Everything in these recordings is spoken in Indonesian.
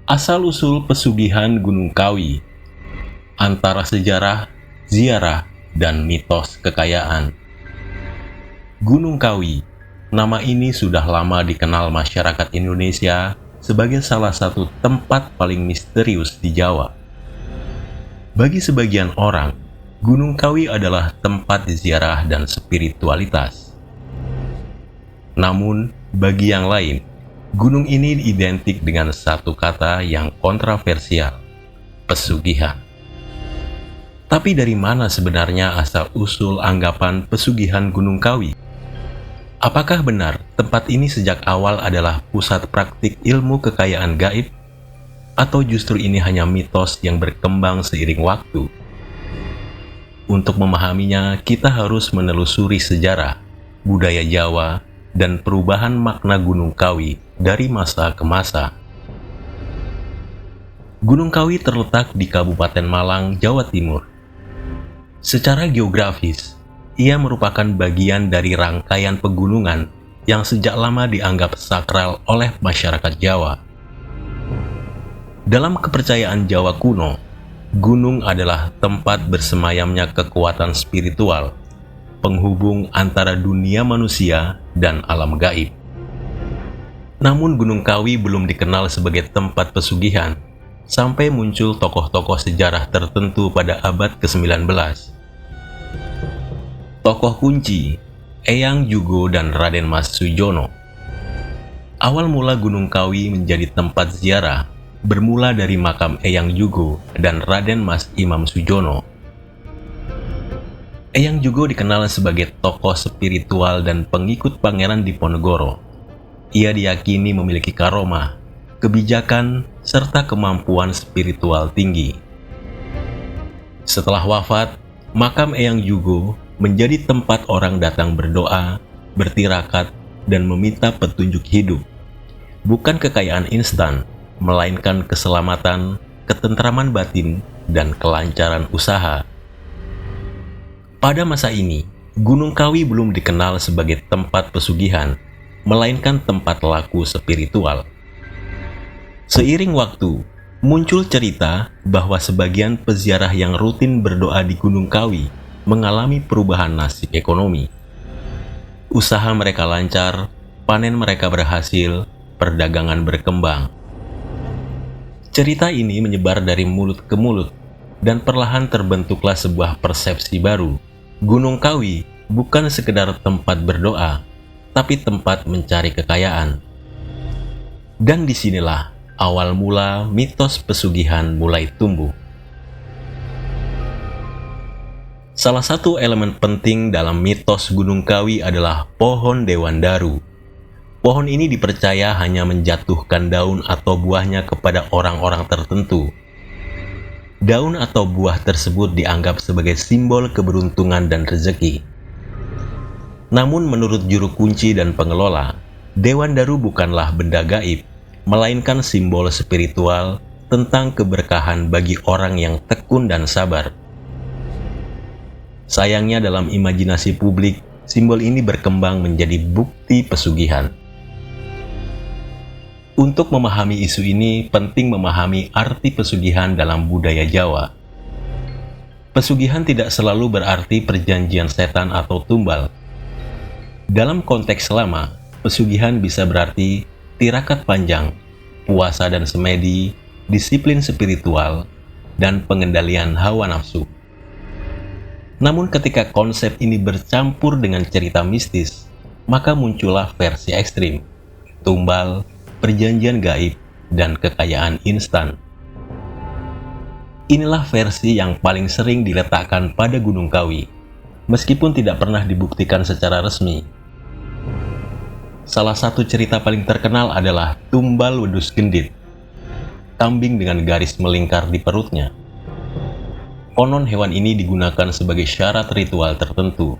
Asal-usul pesugihan Gunung Kawi, antara sejarah, ziarah, dan mitos kekayaan. Gunung Kawi, nama ini sudah lama dikenal masyarakat Indonesia sebagai salah satu tempat paling misterius di Jawa. Bagi sebagian orang, Gunung Kawi adalah tempat ziarah dan spiritualitas. Namun, bagi yang lain, gunung ini identik dengan satu kata yang kontroversial, pesugihan. Tapi dari mana sebenarnya asal-usul anggapan pesugihan Gunung Kawi? Apakah benar tempat ini sejak awal adalah pusat praktik ilmu kekayaan gaib? Atau justru ini hanya mitos yang berkembang seiring waktu? Untuk memahaminya, kita harus menelusuri sejarah, budaya Jawa, dan perubahan makna Gunung Kawi dari masa ke masa. Gunung Kawi terletak di Kabupaten Malang, Jawa Timur. Secara geografis, ia merupakan bagian dari rangkaian pegunungan yang sejak lama dianggap sakral oleh masyarakat Jawa. Dalam kepercayaan Jawa kuno, gunung adalah tempat bersemayamnya kekuatan spiritual, penghubung antara dunia manusia dan alam gaib. Namun Gunung Kawi belum dikenal sebagai tempat pesugihan sampai muncul tokoh-tokoh sejarah tertentu pada abad ke-19. Tokoh kunci, Eyang Jugo dan Raden Mas Sujono. Awal mula Gunung Kawi menjadi tempat ziarah bermula dari makam Eyang Jugo dan Raden Mas Imam Sujono. Eyang Jugo dikenal sebagai tokoh spiritual dan pengikut Pangeran Diponegoro. Ia diyakini memiliki karomah, kebijakan, serta kemampuan spiritual tinggi. Setelah wafat, makam Eyang Jugo menjadi tempat orang datang berdoa, bertirakat, dan meminta petunjuk hidup. Bukan kekayaan instan, melainkan keselamatan, ketentraman batin, dan kelancaran usaha. Pada masa ini, Gunung Kawi belum dikenal sebagai tempat pesugihan, melainkan tempat laku spiritual. Seiring waktu, muncul cerita bahwa sebagian peziarah yang rutin berdoa di Gunung Kawi mengalami perubahan nasib ekonomi. Usaha mereka lancar, panen mereka berhasil, perdagangan berkembang. Cerita ini menyebar dari mulut ke mulut, dan perlahan terbentuklah sebuah persepsi baru. Gunung Kawi bukan sekedar tempat berdoa, tapi tempat mencari kekayaan. Dan disinilah awal mula mitos pesugihan mulai tumbuh. Salah satu elemen penting dalam mitos Gunung Kawi adalah pohon Dewandaru. Pohon ini dipercaya hanya menjatuhkan daun atau buahnya kepada orang-orang tertentu. Daun atau buah tersebut dianggap sebagai simbol keberuntungan dan rezeki. Namun menurut juru kunci dan pengelola, Dewandaru bukanlah benda gaib, melainkan simbol spiritual tentang keberkahan bagi orang yang tekun dan sabar. Sayangnya dalam imajinasi publik, simbol ini berkembang menjadi bukti pesugihan. Untuk memahami isu ini, penting memahami arti pesugihan dalam budaya Jawa. Pesugihan tidak selalu berarti perjanjian setan atau tumbal. Dalam konteks lama, pesugihan bisa berarti tirakat panjang, puasa dan semedi, disiplin spiritual, dan pengendalian hawa nafsu. Namun ketika konsep ini bercampur dengan cerita mistis, maka muncullah versi ekstrim, tumbal, perjanjian gaib, dan kekayaan instan. Inilah versi yang paling sering diletakkan pada Gunung Kawi, meskipun tidak pernah dibuktikan secara resmi. Salah satu cerita paling terkenal adalah tumbal wedus gendit, kambing dengan garis melingkar di perutnya. Konon hewan ini digunakan sebagai syarat ritual tertentu.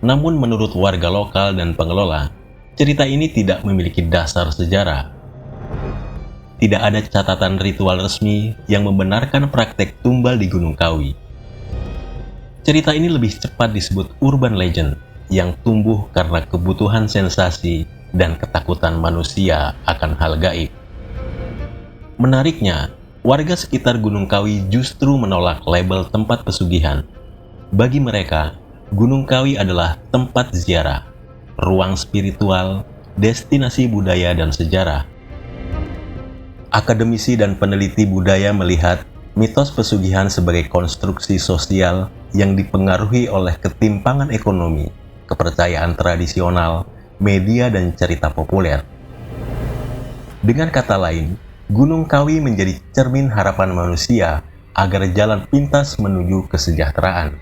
Namun menurut warga lokal dan pengelola, cerita ini tidak memiliki dasar sejarah. Tidak ada catatan ritual resmi yang membenarkan praktek tumbal di Gunung Kawi. Cerita ini lebih cepat disebut urban legend, yang tumbuh karena kebutuhan sensasi dan ketakutan manusia akan hal gaib. Menariknya, warga sekitar Gunung Kawi justru menolak label tempat pesugihan. Bagi mereka, Gunung Kawi adalah tempat ziarah, ruang spiritual, destinasi budaya dan sejarah. Akademisi dan peneliti budaya melihat mitos pesugihan sebagai konstruksi sosial yang dipengaruhi oleh ketimpangan ekonomi, kepercayaan tradisional, media, dan cerita populer. Dengan kata lain, Gunung Kawi menjadi cermin harapan manusia agar jalan pintas menuju kesejahteraan.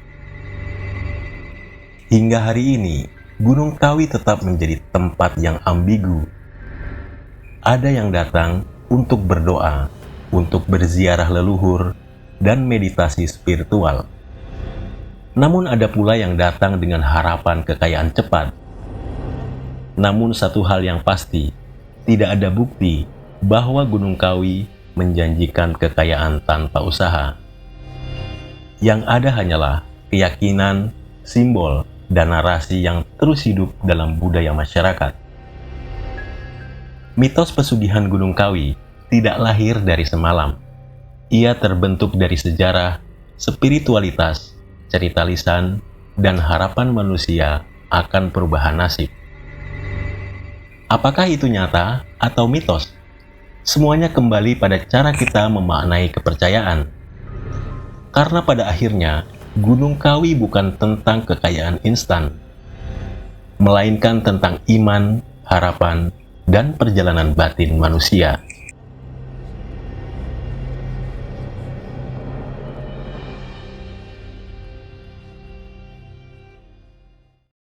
Hingga hari ini, Gunung Kawi tetap menjadi tempat yang ambigu. Ada yang datang untuk berdoa, untuk berziarah leluhur, dan meditasi spiritual. Namun ada pula yang datang dengan harapan kekayaan cepat. Namun satu hal yang pasti, tidak ada bukti bahwa Gunung Kawi menjanjikan kekayaan tanpa usaha. Yang ada hanyalah keyakinan, simbol, dan narasi yang terus hidup dalam budaya masyarakat. Mitos pesugihan Gunung Kawi tidak lahir dari semalam. Ia terbentuk dari sejarah, spiritualitas, cerita lisan, dan harapan manusia akan perubahan nasib. Apakah itu nyata atau mitos? Semuanya kembali pada cara kita memaknai kepercayaan. Karena pada akhirnya, Gunung Kawi bukan tentang kekayaan instan, melainkan tentang iman, harapan, dan perjalanan batin manusia.